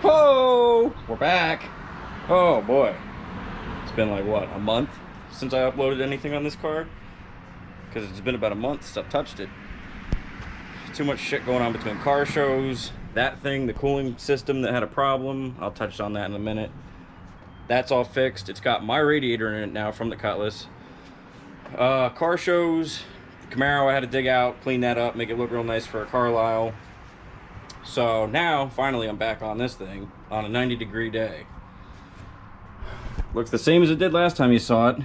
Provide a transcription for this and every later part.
Whoa! We're back. Oh boy. It's been like, what, a month since I uploaded anything on this car? Because it's been about a month since I've touched it. Too much shit going on between car shows. That thing, the cooling system that had a problem. I'll touch on that in a minute. That's all fixed. It's got my radiator in it now from the Cutlass. Car shows. Camaro I had to dig out, clean that up, make it look real nice for a Carlisle. So now, finally, I'm back on this thing on a 90-degree day. Looks the same as it did last time you saw it.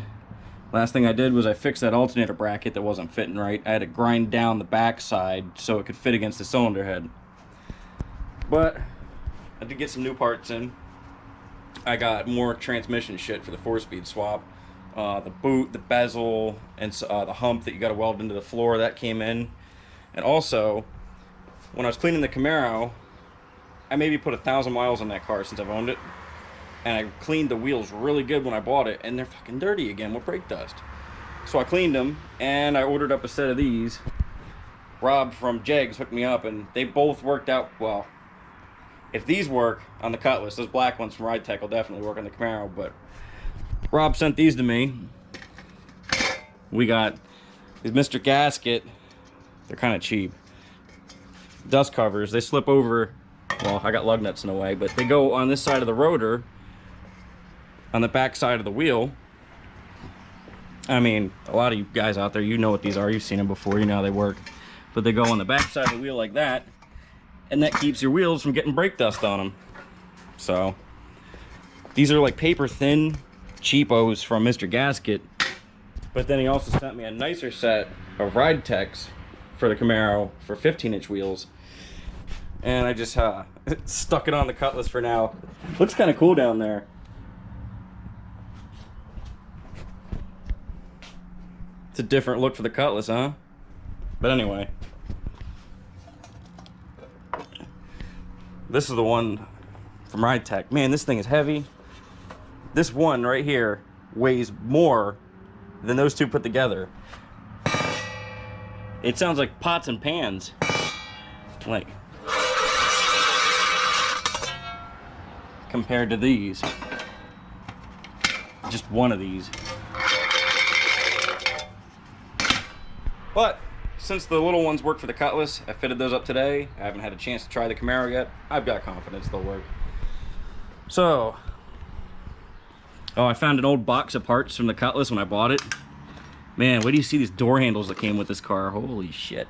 Last thing I did was I fixed that alternator bracket that wasn't fitting right. I had to grind down the back side so it could fit against the cylinder head. But I did get some new parts in. I got more transmission shit for the 4-speed swap. The boot, the bezel, and the hump that you got to weld into the floor, that came in. And also, when I was cleaning the Camaro, I maybe put 1,000 miles on that car since I've owned it. And I cleaned the wheels really good when I bought it, and they're fucking dirty again with brake dust. So I cleaned them, and I ordered up a set of these. Rob from Jegs hooked me up, and they both worked out well. If these work on the Cutlass, those black ones from Ride Tech will definitely work on the Camaro, but Rob sent these to me. We got these Mr. Gasket. They're kind of cheap. Dust covers. They slip over. Well, I got lug nuts in the way, but they go on this side of the rotor, on the back side of the wheel. I mean, a lot of you guys out there, you know what these are. You've seen them before. You know how they work. But they go on the back side of the wheel like that, and that keeps your wheels from getting brake dust on them. So these are like paper thin cheapos from Mr. Gasket. But then he also sent me a nicer set of Ride Techs for the Camaro for 15-inch wheels. And I just stuck it on the Cutlass for now. Looks kind of cool down there. It's a different look for the Cutlass, huh? But anyway. This is the one from Ride Tech. Man, this thing is heavy. This one right here weighs more than those two put together. It sounds like pots and pans. Like, compared to these. Just one of these. But since the little ones work for the Cutlass, I fitted those up today. I haven't had a chance to try the Camaro yet. I've got confidence they'll work. So, oh, I found an old box of parts from the Cutlass when I bought it. Man, wait till you see these door handles that came with this car. Holy shit.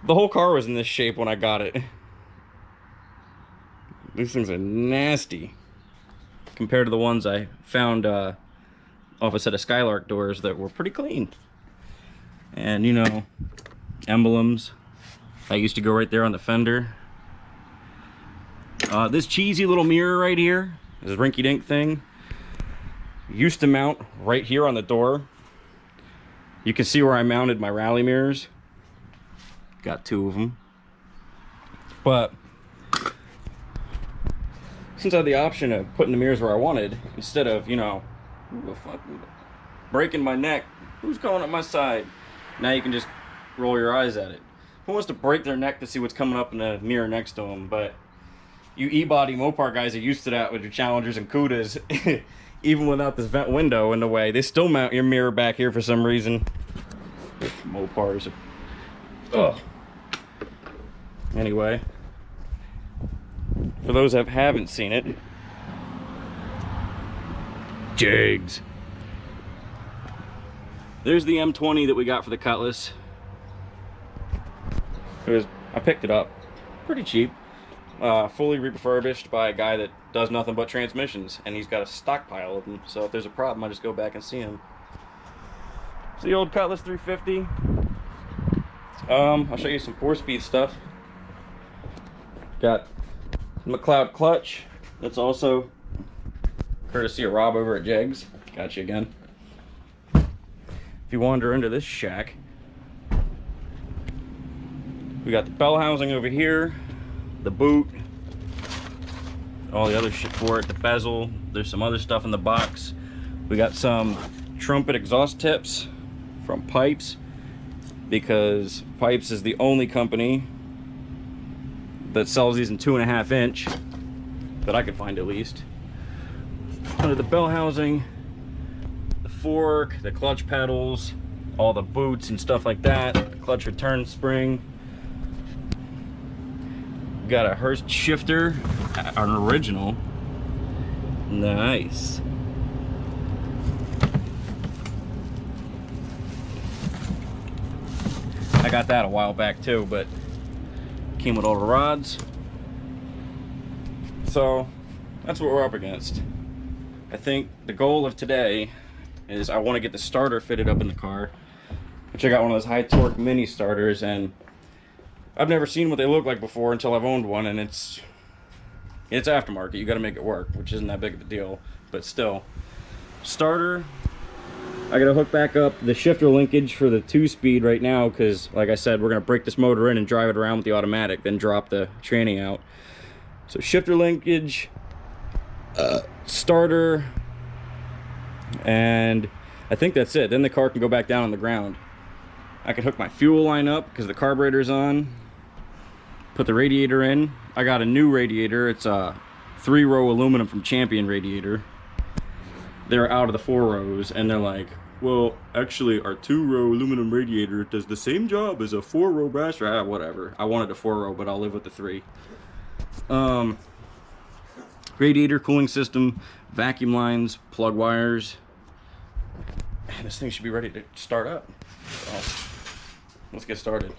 The whole car was in this shape when I got it. These things are nasty compared to the ones I found off a set of Skylark doors that were pretty clean. And, you know, emblems. I used to go right there on the fender. This cheesy little mirror right here, this rinky-dink thing, used to mount right here on the door. You can see where I mounted my rally mirrors. Got 2 of them. But since I had the option of putting the mirrors where I wanted, instead of, you know, breaking my neck, who's going up my side? Now you can just roll your eyes at it. Who wants to break their neck to see what's coming up in the mirror next to them? But you E-body Mopar guys are used to that with your Challengers and Cudas. Even without this vent window in the way, they still mount your mirror back here for some reason. Mopars. Ugh. Anyway, for those that haven't seen it, Jegs. There's the M20 that we got for the Cutlass. I picked it up pretty cheap. Fully refurbished by a guy that does nothing but transmissions, and he's got a stockpile of them, so if there's a problem I just go back and see him. It's the old Cutlass 350. I'll show you some 4-speed stuff. Got McLeod clutch. That's also courtesy of Rob over at Jegs. Got you again. If you wander into this shack, we got the bell housing over here, the boot, all the other shit for it, the bezel. There's some other stuff in the box. We got some trumpet exhaust tips from Pipes, because Pipes is the only company that sells these in 2.5 inch. that I could find at least. Under the bell housing, the fork, the clutch pedals, all the boots and stuff like that, the clutch return spring. Got a Hurst shifter, an original. Nice. I got that a while back too, but came with all the rods. So that's what we're up against. I think the goal of today is I want to get the starter fitted up in the car, which I got one of those high torque mini starters, and I've never seen what they look like before until I've owned one, and it's aftermarket. You got to make it work, which isn't that big of a deal, but still. Starter, I got to hook back up the shifter linkage for the 2-speed right now, because like I said, we're going to break this motor in and drive it around with the automatic, then drop the tranny out. So shifter linkage, starter, and I think that's it. Then the car can go back down on the ground. I can hook my fuel line up because the carburetor's on. Put the radiator in. I got a new radiator. It's a 3-row aluminum from Champion radiator. They're out of the 4 rows, and they're like, well, actually our 2-row aluminum radiator does the same job as a 4-row brass. Whatever. I wanted a 4-row, but I'll live with the 3. Radiator, cooling system, vacuum lines, plug wires. And this thing should be ready to start up. So let's get started.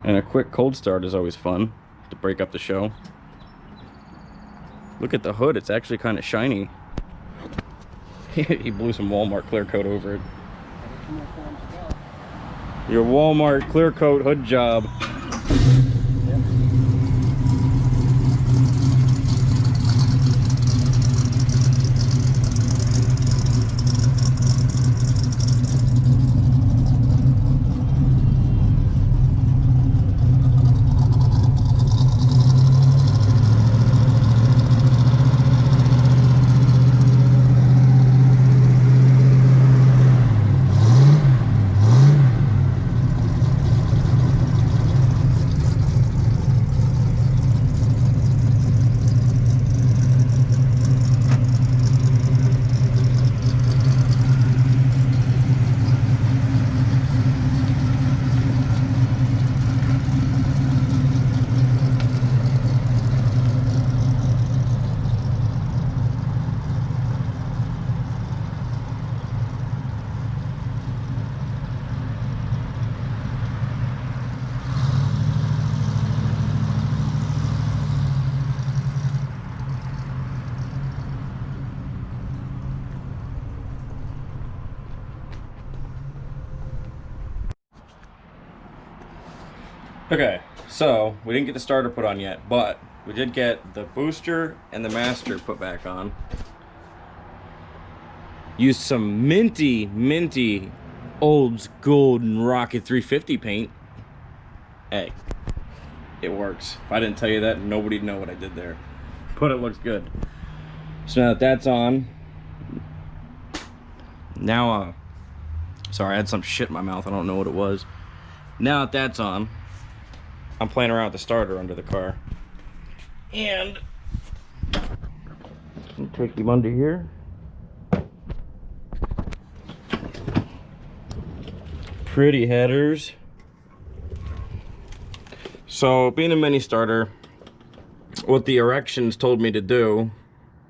And a quick cold start is always fun to break up the show. Look at the hood, it's actually kind of shiny. He blew some Walmart clear coat over it. Your Walmart clear coat hood job. Okay, so we didn't get the starter put on yet, but we did get the booster and the master put back on. Used some minty old golden rocket 350 paint. Hey, it works. If I didn't tell you that, nobody'd know what I did there. But it looks good. So now that that's on, now sorry, I had some shit in my mouth, I don't know what it was. Now that that's on, I'm playing around with the starter under the car. And take him under here. Pretty headers. So being a mini starter, what the erections told me to do,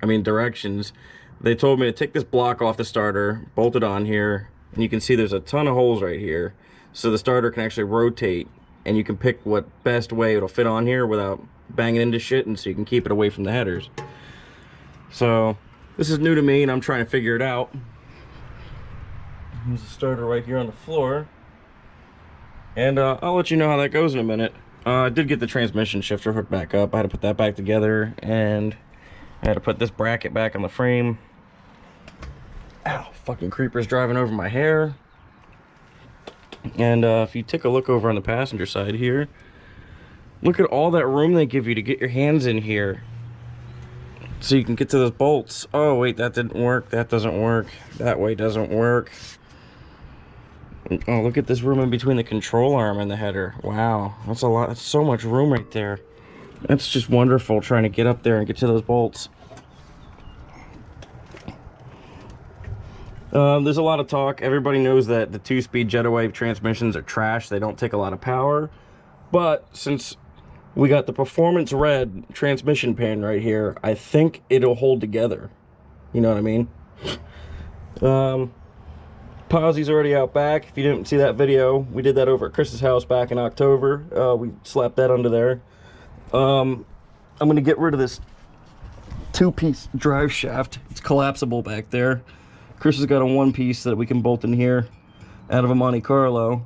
directions, they told me to take this block off the starter, bolt it on here, and you can see there's a ton of holes right here. So the starter can actually rotate, and you can pick what best way it'll fit on here without banging into shit, and so you can keep it away from the headers. So this is new to me, and I'm trying to figure it out. There's a starter right here on the floor, and I'll let you know how that goes in a minute. I did get the transmission shifter hooked back up. I had to put that back together, and I had to put this bracket back on the frame. Ow, fucking creeper's driving over my hair. And if you take a look over on the passenger side here, look at all that room they give you to get your hands in here so you can get to those bolts. Oh wait, that didn't work. That doesn't work. That way doesn't work. Oh, look at this room in between the control arm and the header. Wow, that's a lot. That's so much room right there. That's just wonderful trying to get up there and get to those bolts. There's a lot of talk. Everybody knows that the 2-speed Jetaway transmissions are trash. They don't take a lot of power. But since we got the Performance Red transmission pan right here, I think it'll hold together. You know what I mean? Posse's already out back. If you didn't see that video, we did that over at Chris's house back in October. We slapped that under there. I'm going to get rid of this 2-piece drive shaft. It's collapsible back there. Chris has got a 1-piece that we can bolt in here out of a Monte Carlo.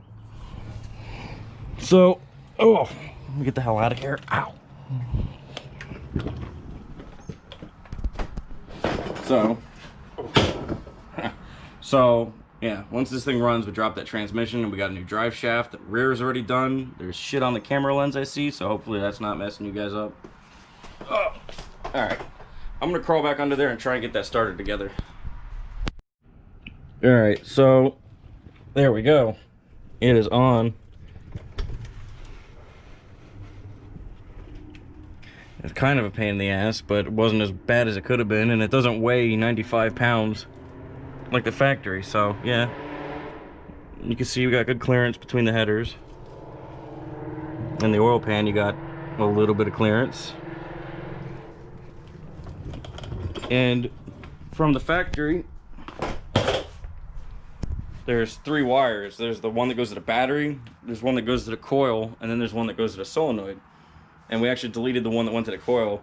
So, oh, let me get the hell out of here. Ow. So, yeah, once this thing runs, we drop that transmission and we got a new drive shaft. The rear is already done. There's shit on the camera lens I see, so hopefully that's not messing you guys up. Oh, all right. I'm gonna crawl back under there and try and get that started together. All right, so there we go. It is on. It's kind of a pain in the ass, but it wasn't as bad as it could have been, and it doesn't weigh 95 pounds like the factory, so yeah. You can see we got good clearance between the headers. And the oil pan, you got a little bit of clearance. And from the factory, there's 3 wires. There's the one that goes to the battery, there's one that goes to the coil, and then there's one that goes to the solenoid. And we actually deleted the one that went to the coil.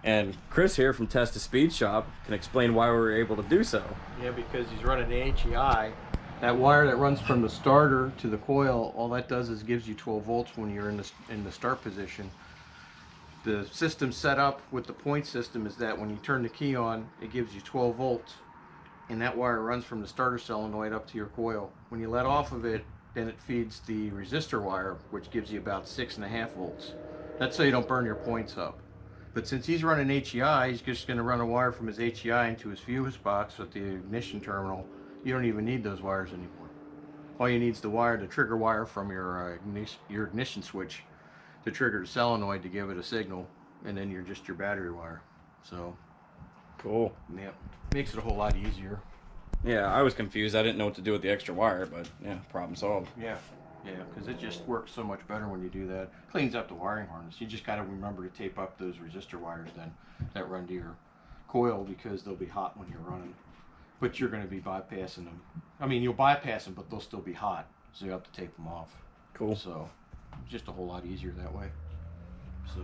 And Chris here from Test to Speed Shop can explain why we were able to do so. Yeah, because he's running the HEI. That wire that runs from the starter to the coil, all that does is gives you 12 volts when you're in the start position. The system set up with the point system is that when you turn the key on, it gives you 12 volts. And that wire runs from the starter solenoid up to your coil. When you let off of it, then it feeds the resistor wire, which gives you about 6.5 volts. That's so you don't burn your points up. But since he's running HEI, he's just going to run a wire from his HEI into his fuse box at the ignition terminal. You don't even need those wires anymore. All you need is the trigger wire from your ignition switch to trigger the solenoid to give it a signal, and then you're just your battery wire. So, cool. Yeah, makes it a whole lot easier. Yeah, I was confused. I didn't know what to do with the extra wire, but yeah, problem solved. Yeah, because it just works so much better when you do that. Cleans up the wiring harness. You just got to remember to tape up those resistor wires then that run to your coil, because they'll be hot when you're running. But you're going to be bypassing them. I mean, you'll bypass them, but they'll still be hot, so you have to take them off. Cool. So, it's just a whole lot easier that way. So,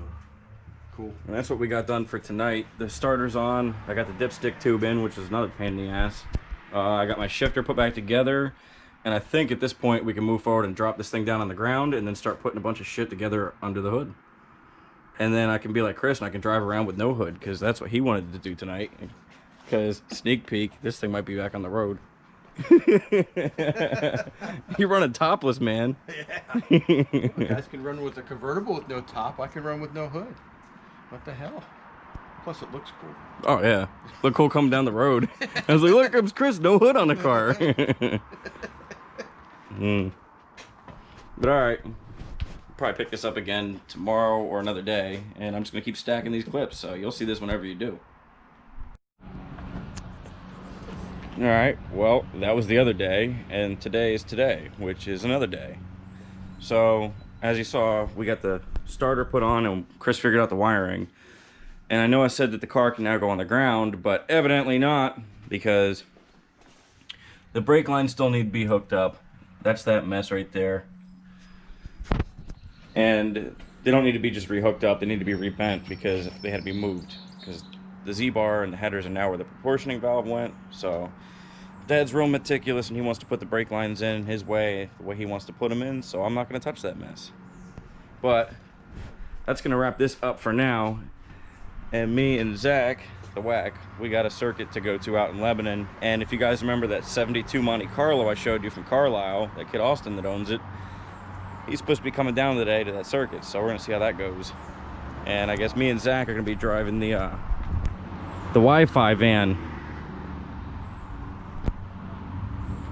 cool. And that's what we got done for tonight. The starter's on. I got the dipstick tube in, which is another pain in the ass. I got my shifter put back together, and I think at this point we can move forward and drop this thing down on the ground and then start putting a bunch of shit together under the hood. And then I can be like Chris and I can drive around with no hood, because that's what he wanted to do tonight. Because, sneak peek, this thing might be back on the road. You're running topless, man. Yeah. You guys can run with a convertible with no top. I can run with no hood. What the hell? Plus, it looks cool. Oh, yeah. Look cool coming down the road. I was like, look, comes Chris, no hood on the car. But all right. Probably pick this up again tomorrow or another day. And I'm just going to keep stacking these clips. So you'll see this whenever you do. All right, well, that was the other day, and today is today, which is another day. So, as you saw, we got the starter put on, and Chris figured out the wiring. And I know I said that the car can now go on the ground, but evidently not, because the brake lines still need to be hooked up. That's that mess right there. And they don't need to be just rehooked up, they need to be rebent, because they had to be moved. Because the Z-bar and the headers are now where the proportioning valve went, so Dad's real meticulous and he wants to put the brake lines in his way, the way he wants to put them in, so I'm not going to touch that mess. But that's going to wrap this up for now. And me and Zach, the whack, we got a circuit to go to out in Lebanon. And if you guys remember that 72 Monte Carlo I showed you from Carlisle, that kid Austin that owns it, he's supposed to be coming down today to that circuit, so we're going to see how that goes. And I guess me and Zach are going to be driving the Wi-Fi van.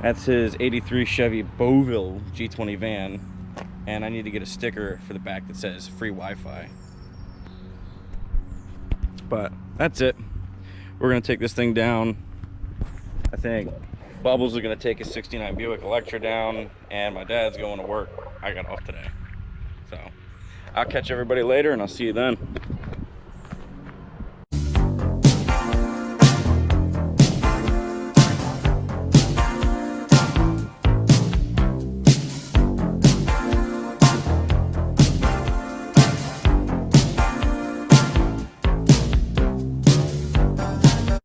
That's his 83 Chevy Beauville G20 van. And I need to get a sticker for the back that says free Wi-Fi. that's it. We're gonna take this thing down. I think Bubbles is gonna take his 69 Buick Electra down, and my dad's going to work. I got off today. So I'll catch everybody later, and I'll see you then.